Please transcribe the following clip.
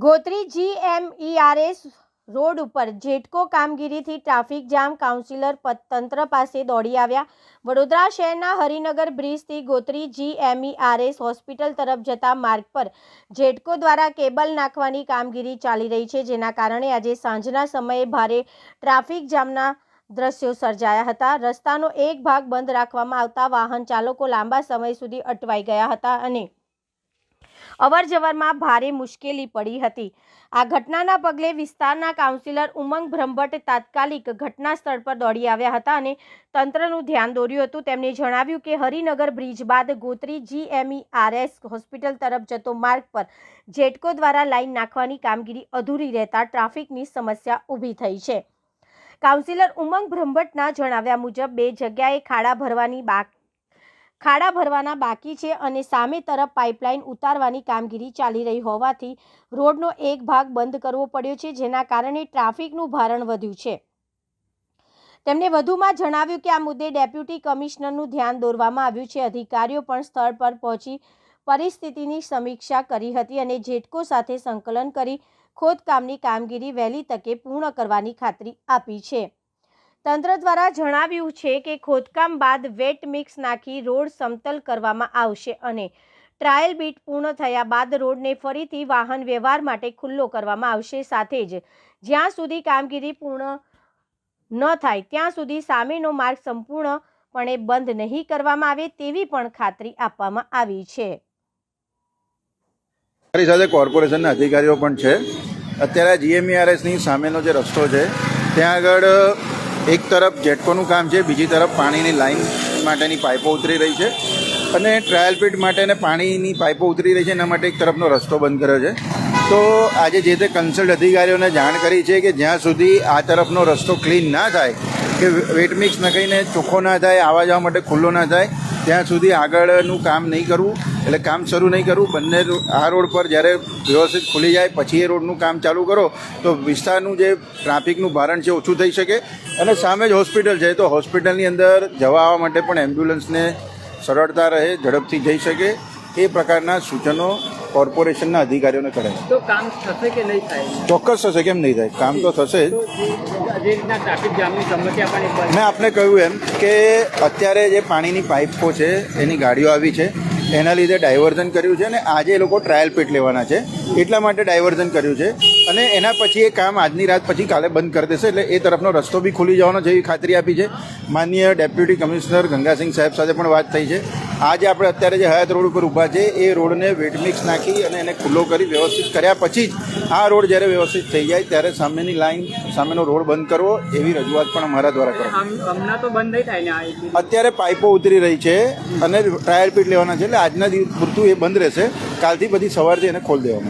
Gotri GMERS road ઉપર જેટકો કામગીરીથી traffic jam, councillor તંત્ર પાસે દોડી આવ્યા। વડોદરા શહેરના હરિનગર બ્રિજથી ગોત્રી GMERS હોસ્પિટલ તરફ જતા માર્ગ પર જેટકો દ્વારા કેબલ નાખવાની કામગીરી ચાલી રહી છે, જેના કારણે આજે સાંજના સમયે ભારે ટ્રાફિક જામના દ્રશ્યો સર્જાયા હતા। રસ્તાનો એક ભાગ બંધ રાખવામાં આવતા વાહન ચાલકો લાંબા સમય સુધી અટવાઈ ગયા હતા અને અવરજવરમાં ભારે મુશ્કેલી પડી હતી। આ ઘટનાના પગલે વિસ્તારના કાઉન્સિલર ઉમંગ બ્રહ્મભટ્ટ તાત્કાલિક ઘટના સ્થળ પર દોડી આવ્યા હતા અને તંત્રનું ધ્યાન દોર્યું હતું। તેમણે જણાવ્યું કે હરિનગર બ્રિજ બાદ ગોત્રી GMERS હોસ્પિટલ તરફ જતો માર્ગ પર જેટકો દ્વારા લાઈન નાખવાની કામગીરી અધૂરી રહેતા ટ્રાફિકની સમસ્યા ઊભી થઈ છે। કાઉન્સિલર ઉમંગ બ્રહ્મભટ્ટના જણાવ્યા મુજબ બે જગ્યાએ ખાડા ભરવાના બાકી છે અને સામે તરફ પાઇપલાઇન ઉતારવાની કામગીરી ચાલી રહી હોવાથી રોડનો એક ભાગ બંધ કરવો પડ્યો છે, જેના કારણે ટ્રાફિકનું ભારણ વધ્યું છે। તેમણે વધુમાં જણાવ્યું કે આ મુદ્દે ડેપ્યુટી કમિશનરનું ધ્યાન દોરવામાં આવ્યું છે। અધિકારીઓ પણ સ્થળ પર પહોંચી પરિસ્થિતિની સમીક્ષા કરી હતી અને જેટકો સાથે સંકલન કરી ખોદકામની કામગીરી વહેલી તકે પૂર્ણ કરવાની ખાતરી આપી છે। તંત્ર દ્વારા જણાવ્યું છે કે ખોદકામ બાદ વેટ મિક્સ નાખી રોડ સમતલ કરવામાં આવશે અને ટ્રાયલ બીટ પૂર્ણ થયા બાદ રોડને ફરીથી વાહન વ્યવહાર માટે ખુલ્લો કરવામાં આવશે। સાથે જ જ્યાં સુધી કામગીરી પૂર્ણ ન થાય ત્યાં સુધી સામેનો માર્ગ સંપૂર્ણપણે બંધ નહીં કરવામાં આવે તેવી પણ ખાતરી આપવામાં આવી છે। મારી સાથે કોર્પોરેશનના અધિકારીઓ પણ છે। અત્યારે GMERS ની સામેનો જે રસ્તો છે ત્યાં આગળ એક તરફ જેટકોનું કામ છે, બીજી તરફ પાણીની લાઈન માટેની પાઇપો ઉતરી રહી છે અને ટ્રાયલ પીટ માટે પાણીની પાઇપો ઉતરી રહી છે, એના માટે એક તરફનો રસ્તો બંધ કર્યો છે। તો આજે જે તે કન્સલ્ટ અધિકારીઓને જાણ કરી છે કે જ્યાં સુધી આ તરફનો રસ્તો ક્લીન ના થાય કે વેટ મિક્સ નાખીને ચોખ્ખો ના થાય, આવવા જવા માટે ખુલ્લો ના થાય ત્યાં સુધી આગળનું કામ નહીં કરવું, એટલે કામ શરૂ નહીં કરવું। બંને આ રોડ પર જ્યારે વ્યવસ્થિત ખુલી જાય પછી એ રોડનું કામ ચાલુ કરો તો વિસ્તારનું જે ટ્રાફિકનું ભારણ છે ઓછું થઈ શકે અને સામે જ હોસ્પિટલ છે તો હોસ્પિટલની અંદર જવા આવવા માટે પણ એમ્બ્યુલન્સને સરળતા રહે, ઝડપથી જઈ શકે, એ પ્રકારના સૂચનો કોર્પોરેશનના અધિકારીઓને કરે છે। તો કામ થશે કે નહીં થાય? ચોક્કસ થશે, કેમ નહીં થાય, કામ તો થશે જ। જે રીતના ટ્રાફિક જામની સમસ્યા પણ મેં આપને કહ્યું એમ કે અત્યારે જે પાણીની પાઇપો છે એની ગાડીઓ આવી છે, એના લીધે ડાયવર્ઝન કર્યું છે અને આજે એ લોકો ટ્રાયલ પીટ લેવાના છે એટલા માટે ડાયવર્ઝન કર્યું છે અને એના પછી એ કામ આજની રાત પછી કાલે બંધ કરી દેશે, એટલે એ તરફનો રસ્તો બી ખુલી જવાનો છે એવી ખાતરી આપી છે। માનનીય ડેપ્યુટી કમિશનર ગંગાસિંહ સાહેબ સાથે પણ વાત થઈ છે। આજે આપણે અત્યારે જે હયાત રોડ ઉપર ઊભા છે એ રોડને વેટ મિક્સ નાખી અને એને ખુલ્લો કરી વ્યવસ્થિત કર્યા પછી જ આ રોડ જ્યારે વ્યવસ્થિત થઈ જાય ત્યારે સામેની લાઈન, સામેનો રોડ બંધ કરવો એવી રજૂઆત પણ અમારા દ્વારા કરવામાં। હમણાં તો બંધ નહીં થાય ને? અત્યારે પાઇપો ઉતરી રહી છે અને ટ્રાયલ પીટ લેવાના છે, એટલે આજના દિવસ પૂરતું એ બંધ રહેશે, કાલથી બધી સવારથી એને ખોલી દેવામાં।